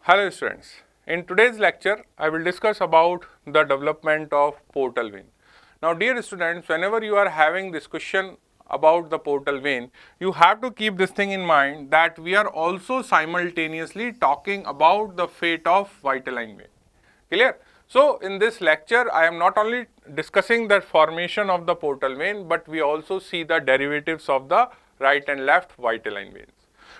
Hello students, in today's lecture I will discuss about the development of portal vein. Now dear students, whenever you are having discussion about the portal vein, you have to keep this thing in mind that we are also simultaneously talking about the fate of Vitelline vein. Clear? So in this lecture I am not only discussing the formation of the portal vein, but we also see the derivatives of the right and left Vitelline veins.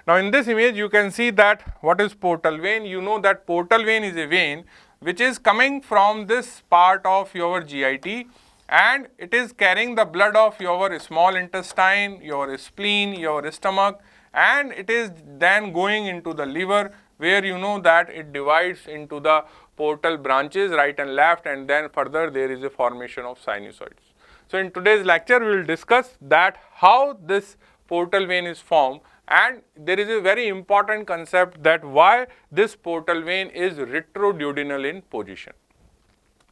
Now in this image you can see that what is portal vein. You know that portal vein is a vein which is coming from this part of your GIT and it is carrying the blood of your small intestine, your spleen, your stomach, and it is then going into the liver, where you know that it divides into the portal branches right and left, and then further there is a formation of sinusoids. So in today's lecture we will discuss that how this portal vein is formed, and there is a very important concept that why this portal vein is retroduodenal in position.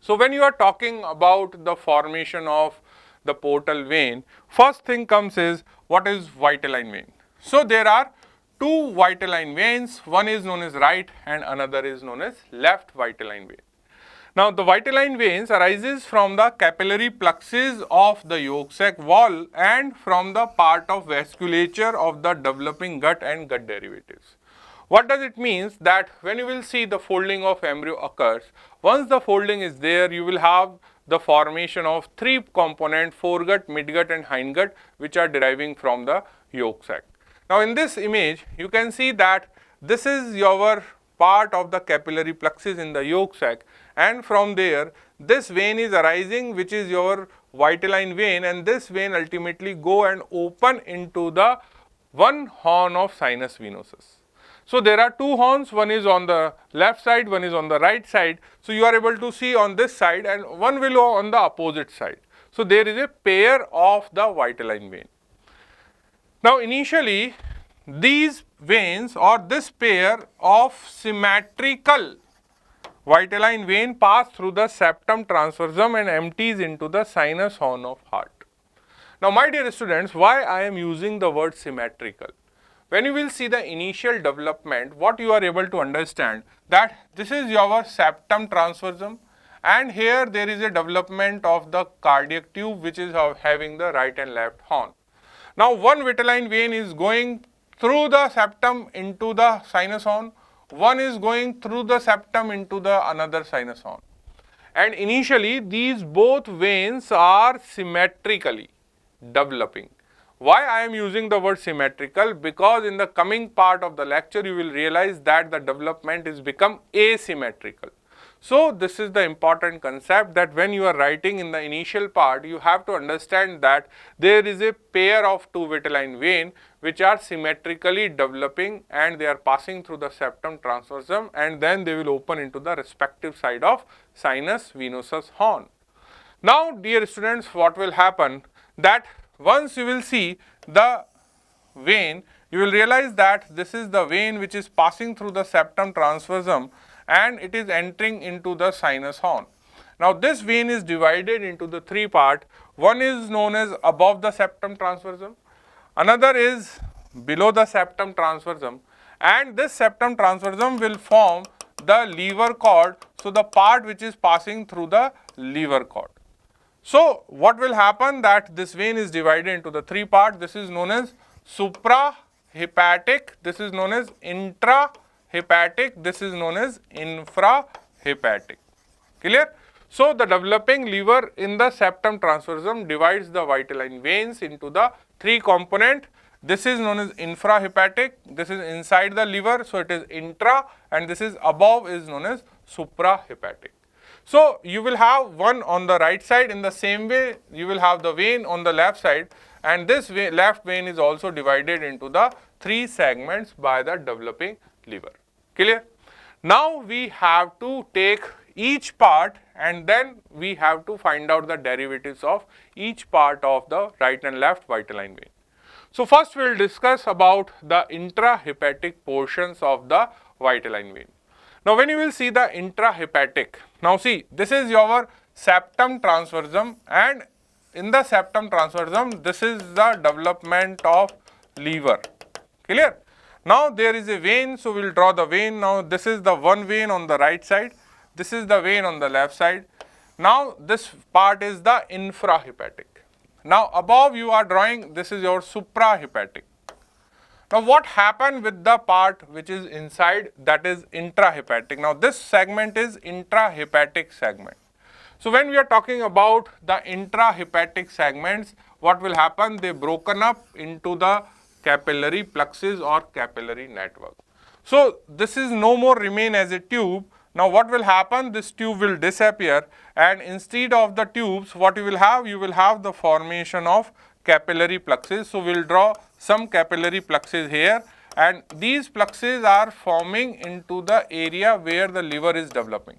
So when you are talking about the formation of the portal vein, first thing comes is what is Vitelline vein. So there are two Vitelline veins, one is known as right and another is known as left Vitelline vein. Now the Vitelline veins arises from the capillary plexus of the yolk sac wall and from the part of vasculature of the developing gut and gut derivatives. What does it mean? That when you will see the folding of embryo occurs, once the folding is there, you will have the formation of three components, foregut, midgut and hindgut, which are deriving from the yolk sac. Now in this image you can see that this is your part of the capillary plexus in the yolk sac, and from there this vein is arising, which is your Vitelline vein, and this vein ultimately go and open into the one horn of sinus venosus. So there are two horns, one is on the left side, one is on the right side. So you are able to see on this side and one will go on the opposite side. So there is a pair of the Vitelline vein. Now initially these veins or this pair of symmetrical Vitelline vein pass through the septum transversum and empties into the sinus horn of heart. Now my dear students, why I am using the word symmetrical? When you will see the initial development, what you are able to understand that this is your septum transversum and here there is a development of the cardiac tube, which is having the right and left horn. Now one Vitelline vein is going through the septum into the sinus horn, one is going through the septum into the another sinus horn, and initially these both veins are symmetrically developing. Why I am using the word symmetrical? Because in the coming part of the lecture you will realize that the development is become asymmetrical. So this is the important concept, that when you are writing in the initial part, you have to understand that there is a pair of two Vitelline vein which are symmetrically developing and they are passing through the septum transversum, and then they will open into the respective side of sinus venosus horn. Now dear students, what will happen, that once you will see the vein, you will realize that this is the vein which is passing through the septum transversum and it is entering into the sinus horn. Now this vein is divided into the three parts. One is known as above the septum transversum, another is below the septum transversum, and this septum transversum will form the lever cord, so the part which is passing through the lever cord. So what will happen, that this vein is divided into the three parts. This is known as suprahepatic, this is known as intrahepatic, this is known as infrahepatic. Clear? So the developing lever in the septum transversum divides the Vitelline veins into the three component. This is known as infrahepatic, this is inside the liver, so it is intra, and this is above is known as suprahepatic. So you will have one on the right side, in the same way you will have the vein on the left side, and this left vein is also divided into the three segments by the developing liver. Clear? Now we have to take each part and then we have to find out the derivatives of each part of the right and left Vitelline vein. So first we will discuss about the intrahepatic portions of the Vitelline vein. Now when you will see the intrahepatic, now see this is your septum transversum, and in the septum transversum this is the development of liver. Clear? Now there is a vein, so we will draw the vein. Now this is the one vein on the right side, this is the vein on the left side. Now this part is the infrahepatic. Now above you are drawing, this is your suprahepatic. Now what happened with the part which is inside, that is intrahepatic. Now this segment is intrahepatic segment. So when we are talking about the intrahepatic segments, what will happen? They broken up into the capillary plexus or capillary network. So this is no more remain as a tube. Now what will happen? This tube will disappear, and instead of the tubes, what you will have? You will have the formation of capillary plexus. So we will draw some capillary plexus here, and these plexus are forming into the area where the liver is developing.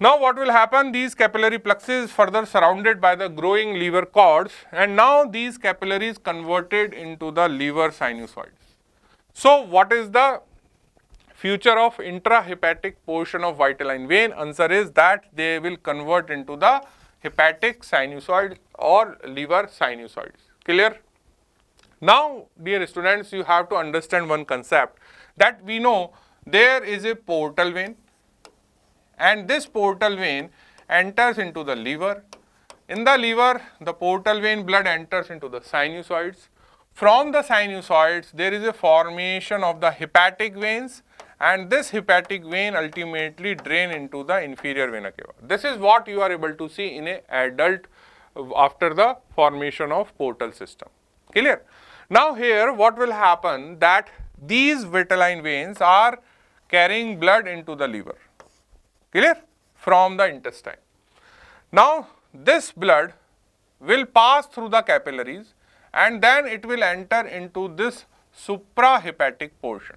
Now what will happen? These capillary plexus is further surrounded by the growing liver cords, and now these capillaries converted into the liver sinusoids. So what is the future of intrahepatic portion of Vitelline vein? Answer is that they will convert into the hepatic sinusoid or liver sinusoids. Clear? Now dear students, you have to understand one concept, that we know there is a portal vein, and this portal vein enters into the liver. In the liver, the portal vein blood enters into the sinusoids. From the sinusoids, there is a formation of the hepatic veins, and this hepatic vein ultimately drain into the inferior vena cava. This is what you are able to see in an adult after the formation of portal system. Clear? Now here what will happen, that these Vitelline veins are carrying blood into the liver. Clear? From the intestine. Now this blood will pass through the capillaries, and then it will enter into this suprahepatic portion.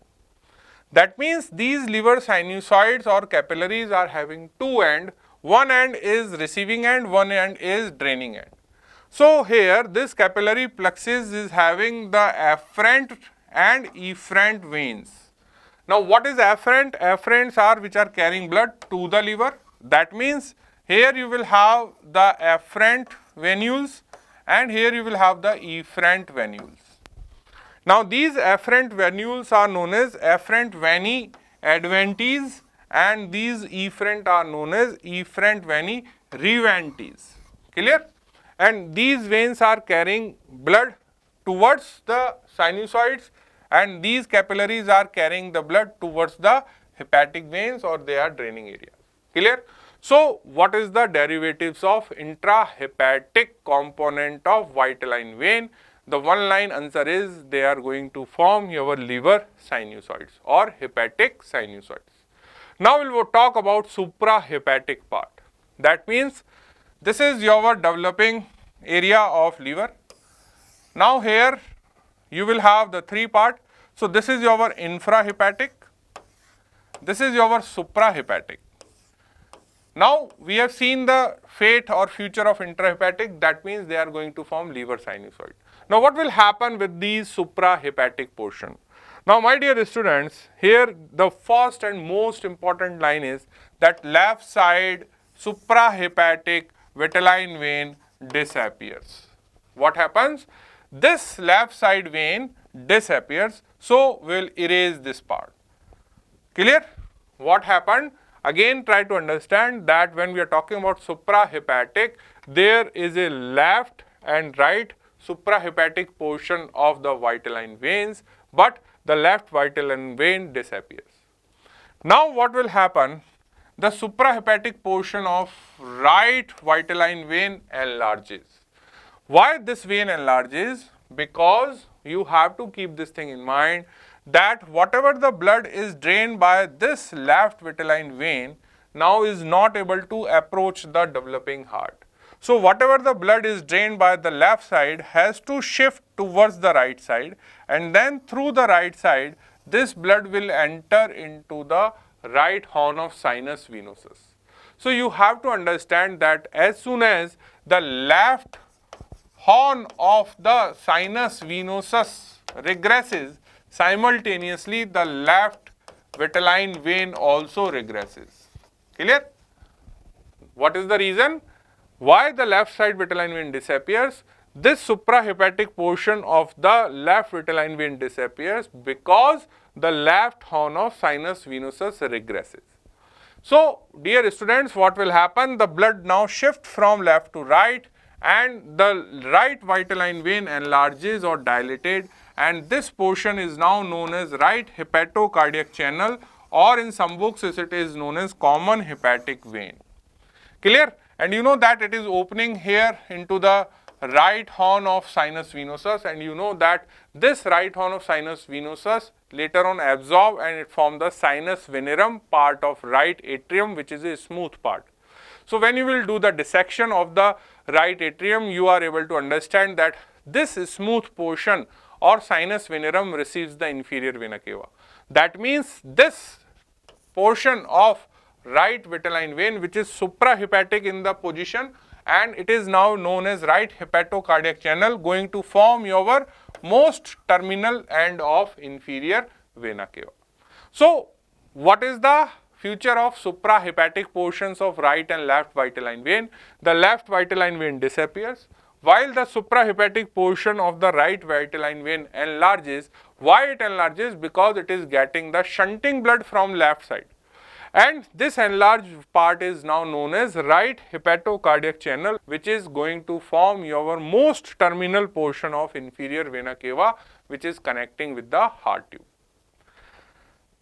That means these liver sinusoids or capillaries are having two ends. One end is receiving end, one end is draining end. So here this capillary plexus is having the afferent and efferent veins. Now what is afferent? Afferents are which are carrying blood to the liver. That means here you will have the afferent venules, and here you will have the efferent venules. Now these afferent venules are known as afferent veni adventes, and these efferent are known as efferent veni reventis. Clear? And these veins are carrying blood towards the sinusoids, and these capillaries are carrying the blood towards the hepatic veins, or they are draining areas. Clear? So what is the derivatives of intrahepatic component of Vitelline vein? The one line answer is they are going to form your liver sinusoids or hepatic sinusoids. Now we will talk about suprahepatic part. That means this is your developing area of liver. Now here you will have the three part. So this is your infrahepatic, this is your suprahepatic. Now we have seen the fate or future of intrahepatic, that means they are going to form liver sinusoid. Now what will happen with these suprahepatic portion? Now my dear students, here the first and most important line is that left side suprahepatic Vitelline vein disappears. What happens? This left side vein disappears, so we will erase this part. Clear? What happened? Again try to understand that when we are talking about suprahepatic, there is a left and right suprahepatic portion of the Vitelline veins, but the left Vitelline vein disappears. Now what will happen? The suprahepatic portion of right Vitelline vein enlarges. Why this vein enlarges? Because you have to keep this thing in mind, that whatever the blood is drained by this left Vitelline vein now is not able to approach the developing heart. So whatever the blood is drained by the left side has to shift towards the right side, and then through the right side this blood will enter into the right horn of sinus venosus. So you have to understand that as soon as the left horn of the sinus venosus regresses, simultaneously the left Vitelline vein also regresses. Clear? What is the reason? Why the left side Vitelline vein disappears? this suprahepatic portion of the left vitelline vein disappears because the left horn of sinus venosus regresses. So, dear students, what will happen? The blood now shifts from left to right and the right vitelline vein enlarges or dilated, and this portion is now known as right hepato-cardiac channel, or in some books it is known as common hepatic vein. Clear? And you know that it is opening here into the right horn of sinus venosus, and you know that this right horn of sinus venosus later on absorb and it forms the sinus venerum part of right atrium, which is a smooth part. So, when you will do the dissection of the right atrium, you are able to understand that this smooth portion or sinus venerum receives the inferior vena cava. That means this portion of right vitelline vein, which is suprahepatic in the position, and it is now known as right hepato-cardiac channel, going to form your most terminal end of inferior vena cava. So, what is the future of suprahepatic portions of right and left vitelline vein? The left vitelline vein disappears while the suprahepatic portion of the right vitelline vein enlarges. Why it enlarges? Because it is getting the shunting blood from left side, and this enlarged part is now known as right hepato-cardiac channel, which is going to form your most terminal portion of inferior vena cava, which is connecting with the heart tube.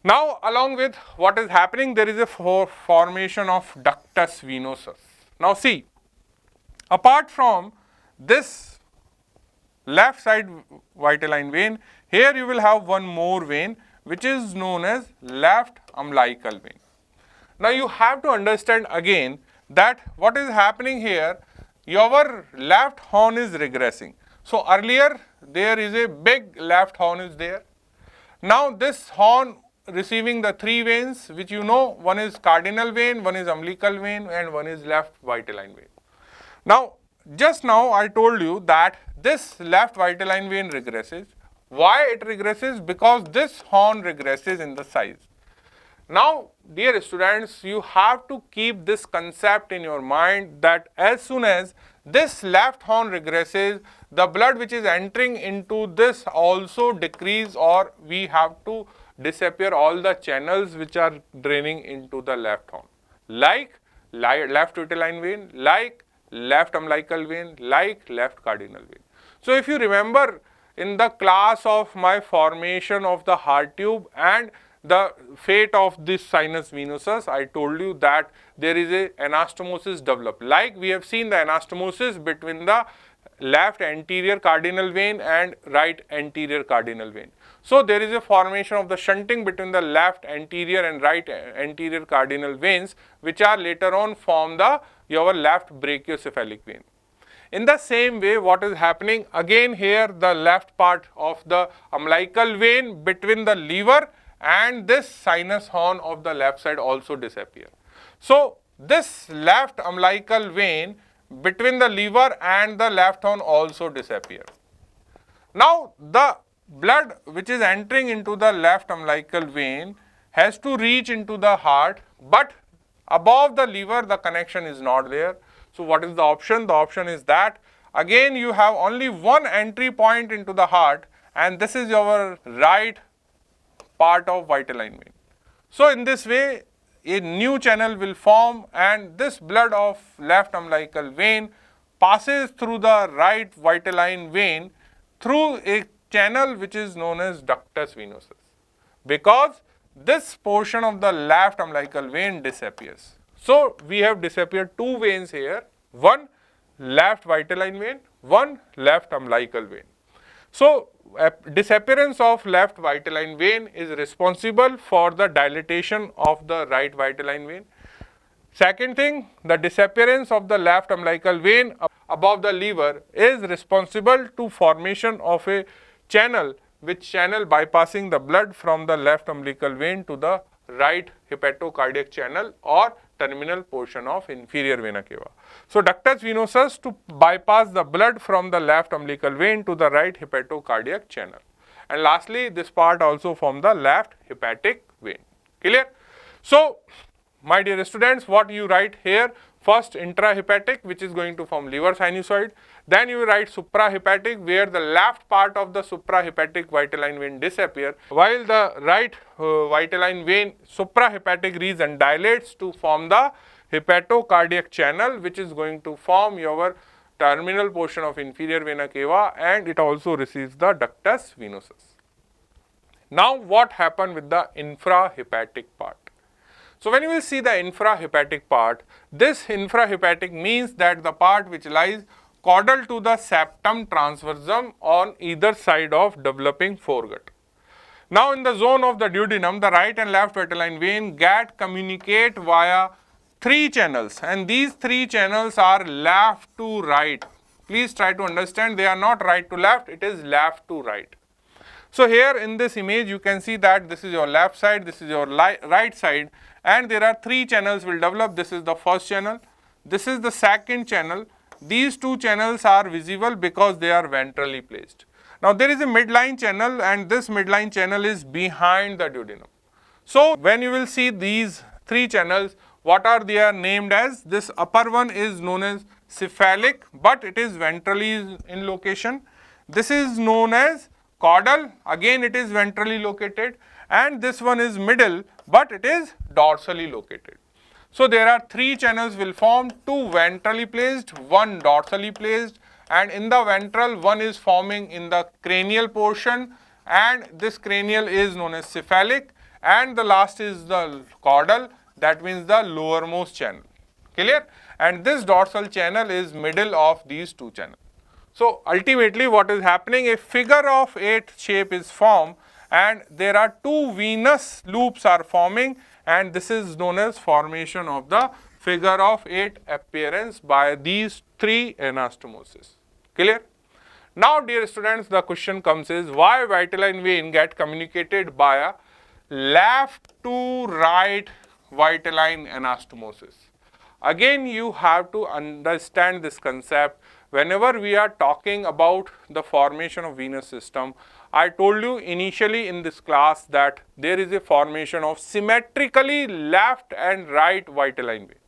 Now, along with what is happening, there is a formation of ductus venosus. Now, see, apart from this left side vitelline vein, here you will have one more vein, which is known as left umbilical vein. Now, you have to understand again that what is happening here, your left horn is regressing. So, earlier there is a big left horn is there. Now, this horn receiving the three veins, which you know, one is cardinal vein, one is umbilical vein, and one is left vitelline vein. Now, just now I told you that this left vitelline vein regresses. Why it regresses? Because this horn regresses in the size. Now, dear students, you have to keep this concept in your mind that as soon as this left horn regresses, the blood which is entering into this also decrease, or we have to disappear all the channels which are draining into the left horn, like left vitelline vein, like left umbilical vein, like left cardinal vein. So, if you remember in the class of my formation of the heart tube and the fate of this sinus venosus, I told you that there is a anastomosis developed. Like we have seen the anastomosis between the left anterior cardinal vein and right anterior cardinal vein. So, there is a formation of the shunting between the left anterior and right anterior cardinal veins, which are later on form the your left brachiocephalic vein. In the same way, what is happening again here, the left part of the umbilical vein between the lever and this sinus horn of the left side also disappear. So, this left umbilical vein between the lever and the left horn also disappear. Now, the blood which is entering into the left umbilical vein has to reach into the heart, but above the lever the connection is not there. So, what is the option? The option is that again you have only one entry point into the heart, and this is your right part of vitelline vein. So, in this way a new channel will form, and this blood of left umbilical vein passes through the right vitelline vein through a channel which is known as ductus venosus, because this portion of the left umbilical vein disappears. So, we have disappeared two veins here, one left vitelline vein, one left umbilical vein. So, disappearance of left vitelline vein is responsible for the dilatation of the right vitelline vein. Second thing, the disappearance of the left umbilical vein above the lever is responsible to formation of a channel, which channel bypassing the blood from the left umbilical vein to the right hepato-cardiac channel or terminal portion of inferior vena cava. So, ductus venosus to bypass the blood from the left umbilical vein to the right hepato-cardiac channel. And lastly, this part also from the left hepatic vein. Clear? So, my dear students, what you write here, first intrahepatic, which is going to form liver sinusoid, then you write suprahepatic, where the left part of the suprahepatic vitelline vein disappear, while the right vitelline vein suprahepatic region dilates to form the hepato-cardiac channel, which is going to form your terminal portion of inferior vena cava, and it also receives the ductus venosus. Now what happened with the infrahepatic part? So when you will see the infrahepatic part, this infrahepatic means that the part which lies caudal to the septum transversum on either side of developing foregut. Now in the zone of the duodenum, the right and left vitelline vein communicate via three channels, and these three channels are left to right. Please try to understand, they are not right to left, it is left to right. So here in this image you can see that this is your left side, this is your right side, and there are three channels will develop. This is the first channel, this is the second channel. These two channels are visible because they are ventrally placed. Now there is a midline channel, and this midline channel is behind the duodenum. So when you will see these three channels, what are they are named as? This upper one is known as cephalic, but it is ventrally in location. This is known as caudal, again it is ventrally located, and this one is middle, but it is dorsally located. So there are three channels will form, two ventrally placed, one dorsally placed, and in the ventral one is forming in the cranial portion, and this cranial is known as cephalic, and the last is the caudal, that means the lowermost channel. Clear? And this dorsal channel is middle of these two channels. So ultimately what is happening, a figure of 8 shape is formed, and there are two venous loops are forming, and this is known as formation of the figure of 8 appearance by these three anastomosis. Clear? Now dear students, the question comes is, why vitelline vein get communicated by a left to right vitelline anastomosis? Again you have to understand this concept. Whenever we are talking about the formation of venous system, I told you initially in this class that there is a formation of symmetrically left and right vitelline vein.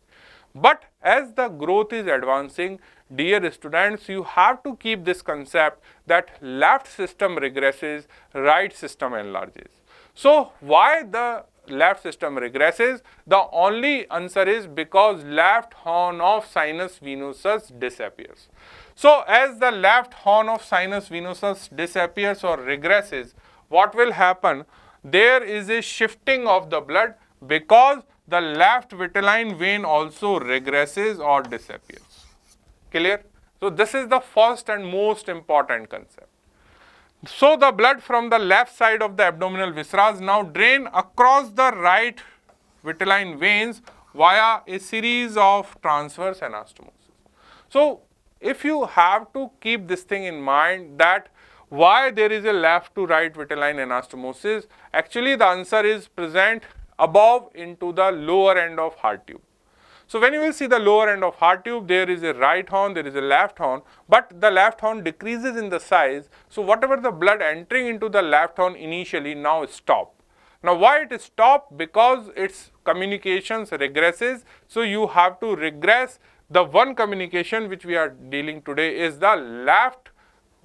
But as the growth is advancing, dear students, you have to keep this concept that left system regresses, right system enlarges. So why the left system regresses? The only answer is because left horn of sinus venosus disappears. So as the left horn of sinus venosus disappears or regresses, what will happen? There is a shifting of the blood because the left vitelline vein also regresses or disappears. Clear? So this is the first and most important concept. So the blood from the left side of the abdominal viscera now drain across the right vitelline veins via a series of transverse anastomosis. So if you have to keep this thing in mind, that why there is a left to right vitelline anastomosis, actually the answer is present above into the lower end of heart tube. So when you will see the lower end of heart tube, there is a right horn, there is a left horn, but the left horn decreases in the size. So whatever the blood entering into the left horn initially now stop. Now why it is stopped? Because its communications regresses. So you have to regress. The one communication which we are dealing today is the left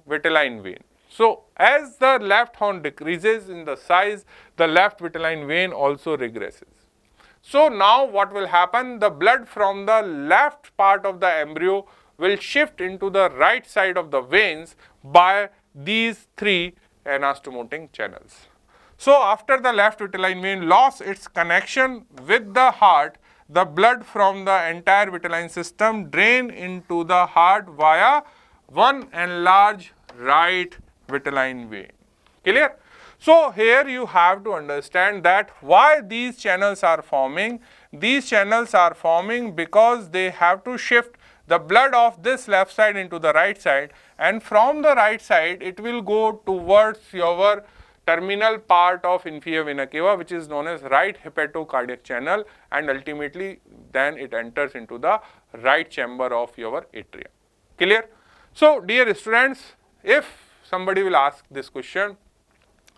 vitelline vein. So as the left horn decreases in the size, the left vitelline vein also regresses. So now what will happen? The blood from the left part of the embryo will shift into the right side of the veins by these three anastomotic channels. So after the left vitelline vein lost its connection with the heart, the blood from the entire vitelline system drain into the heart via one enlarged right vitelline vein. Clear? So here you have to understand that why these channels are forming. These channels are forming because they have to shift the blood of this left side into the right side, and from the right side it will go towards your terminal part of inferior vena cava, which is known as right hepato-cardiac channel, and ultimately then it enters into the right chamber of your atria. Clear? So dear students, if somebody will ask this question,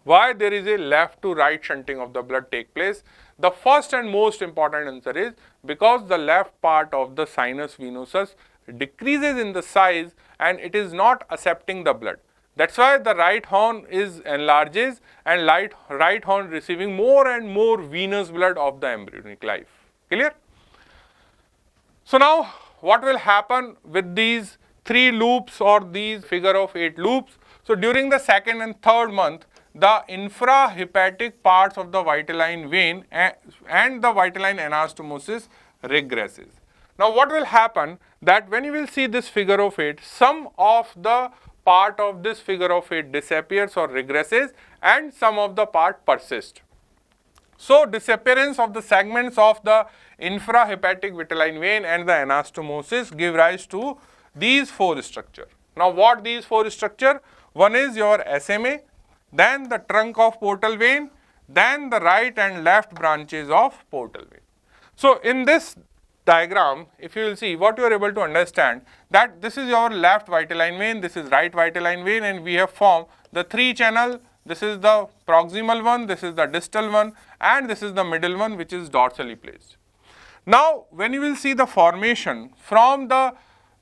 Why there is a left to right shunting of the blood take place? The first and most important answer is because the left part of the sinus venosus decreases in the size and it is not accepting the blood. That's why the right horn is enlarges and right horn receiving more and more venous blood of the embryonic life. Clear? So now what will happen with these 3 loops or these figure of 8 loops? So during the second and third month, the infrahepatic parts of the Vitelline vein and the Vitelline anastomosis regresses. Now what will happen that when you will see this figure of 8, some of the part of this figure of 8 disappears or regresses and some of the part persists. So disappearance of the segments of the infrahepatic vitelline vein and the anastomosis give rise to these 4 structures. Now what these 4 structure? One is your SMA, then the trunk of portal vein, then the right and left branches of portal vein. So in this diagram, if you will see, what you are able to understand that this is your left vitelline vein, this is right vitelline vein, and we have formed the 3 channel. This is the proximal one, this is the distal one, and this is the middle one, which is dorsally placed. Now when you will see the formation from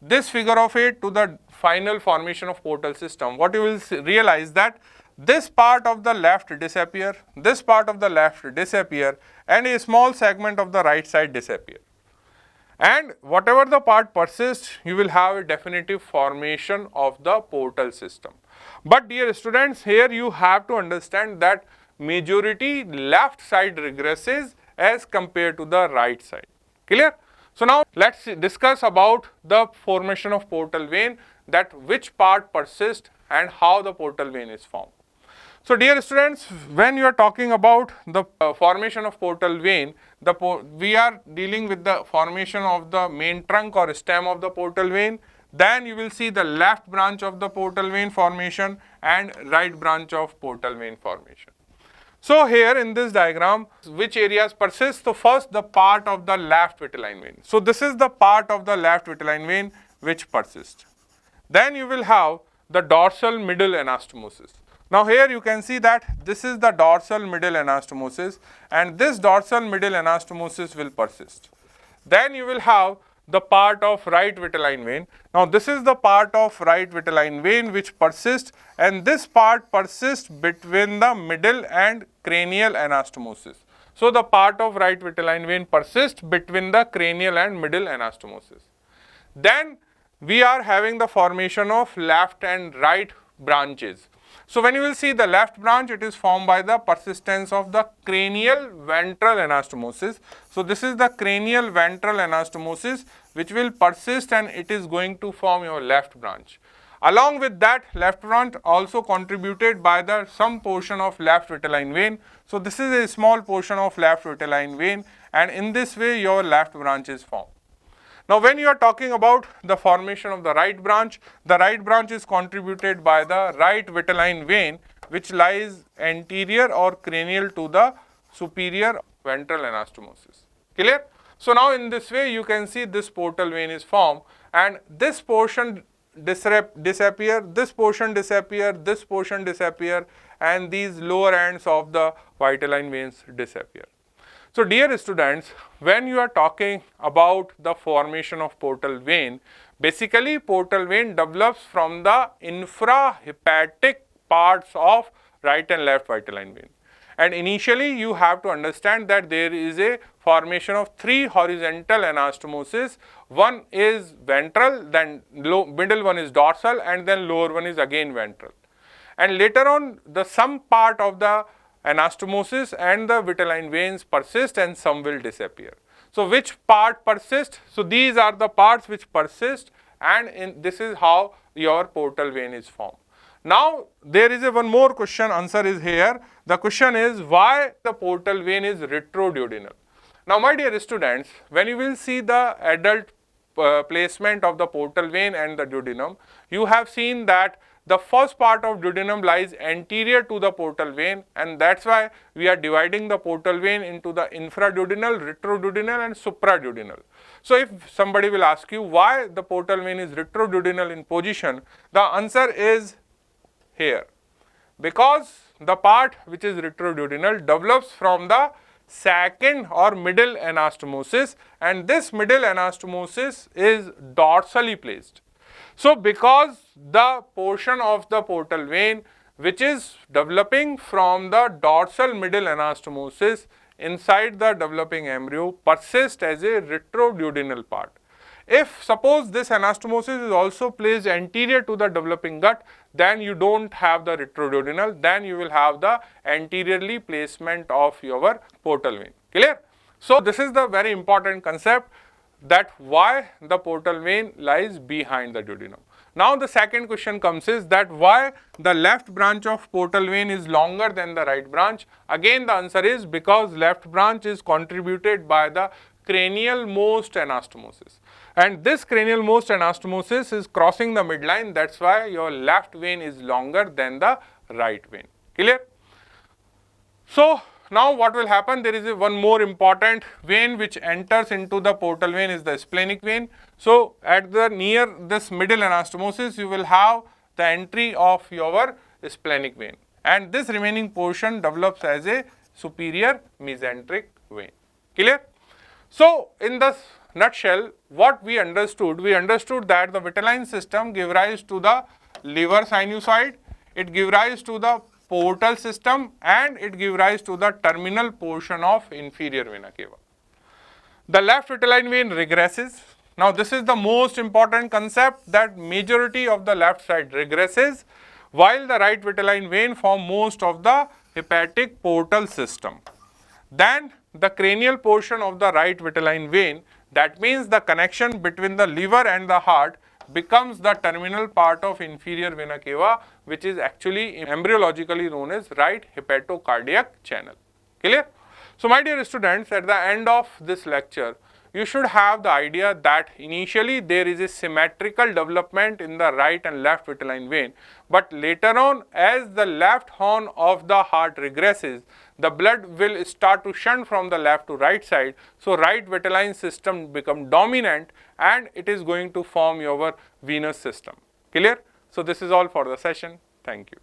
this figure of 8 to the final formation of portal system, what you will realize that this part of the left disappear, this part of the left disappear, and a small segment of the right side disappear. And whatever the part persists, you will have a definitive formation of the portal system. But dear students, here you have to understand that majority left side regresses as compared to the right side. Clear? So now let's discuss about the formation of portal vein, that which part persists and how the portal vein is formed. So dear students, when you are talking about the formation of portal vein, we are dealing with the formation of the main trunk or stem of the portal vein. Then you will see the left branch of the portal vein formation and right branch of portal vein formation. So here in this diagram, which areas persist? So first the part of the left vitelline vein. So this is the part of the left vitelline vein which persists. Then you will have the dorsal middle anastomosis. Now here you can see that this is the dorsal middle anastomosis, and this dorsal middle anastomosis will persist. Then you will have the part of right vitelline vein. Now this is the part of right vitelline vein which persists, and this part persists between the middle and cranial anastomosis. So the part of right vitelline vein persists between the cranial and middle anastomosis. Then we are having the formation of left and right branches. So when you will see the left branch, it is formed by the persistence of the cranial ventral anastomosis. So this is the cranial ventral anastomosis which will persist, and it is going to form your left branch. Along with that, left branch also contributed by the some portion of left vitelline vein. So this is a small portion of left vitelline vein, and in this way your left branch is formed. Now when you are talking about the formation of the right branch is contributed by the right vitelline vein which lies anterior or cranial to the superior ventral anastomosis. Clear? So now in this way you can see this portal vein is formed, and this portion disappear, this portion disappear, this portion disappear, and these lower ends of the vitelline veins disappear. So dear students, when you are talking about the formation of portal vein, basically portal vein develops from the infrahepatic parts of right and left vitelline vein. And initially you have to understand that there is a formation of 3 horizontal anastomosis. One is ventral, then middle one is dorsal, and then lower one is again ventral. And later on some part of the anastomosis and the vitelline veins persist, and some will disappear. So which part persists? So these are the parts which persist, and this is how your portal vein is formed. Now there is one more question, answer is here. The question is why the portal vein is retroduodenal. Now my dear students, when you will see the adult placement of the portal vein and the duodenum, you have seen that the first part of duodenum lies anterior to the portal vein, and that's why we are dividing the portal vein into the infraduodenal, retroduodenal, and supraduodenal. So if somebody will ask you why the portal vein is retroduodenal in position, the answer is here. Because the part which is retroduodenal develops from the second or middle anastomosis, and this middle anastomosis is dorsally placed. So, because the portion of the portal vein which is developing from the dorsal middle anastomosis inside the developing embryo persists as a retroduodenal part. If suppose this anastomosis is also placed anterior to the developing gut, then you don't have the retroduodenal, then you will have the anteriorly placement of your portal vein. Clear? So, this is the very important concept, that why the portal vein lies behind the duodenum. Now, the second question comes is that why the left branch of portal vein is longer than the right branch. Again, the answer is because left branch is contributed by the cranial most anastomosis, and this cranial most anastomosis is crossing the midline. That's why your left vein is longer than the right vein. Clear? So, now what will happen, there is one more important vein which enters into the portal vein is the splenic vein. So, at the near this middle anastomosis you will have the entry of your splenic vein, and this remaining portion develops as a superior mesenteric vein. Clear? So, in this nutshell, what we understood that the Vitelline system give rise to the liver sinusoid, it give rise to the portal system, and it give rise to the terminal portion of inferior vena cava. The left Vitelline vein regresses. Now, this is the most important concept, that majority of the left side regresses, while the right Vitelline vein form most of the hepatic portal system. Then the cranial portion of the right Vitelline vein, that means the connection between the liver and the heart, becomes the terminal part of inferior vena cava, which is actually embryologically known as right hepato-cardiac channel. Clear? So, my dear students, at the end of this lecture, you should have the idea that initially there is a symmetrical development in the right and left Vitelline vein, but later on, as the left horn of the heart regresses, the blood will start to shunt from the left to right side. So, right Vitelline system become dominant, and it is going to form your venous system. Clear? So, this is all for the session. Thank you.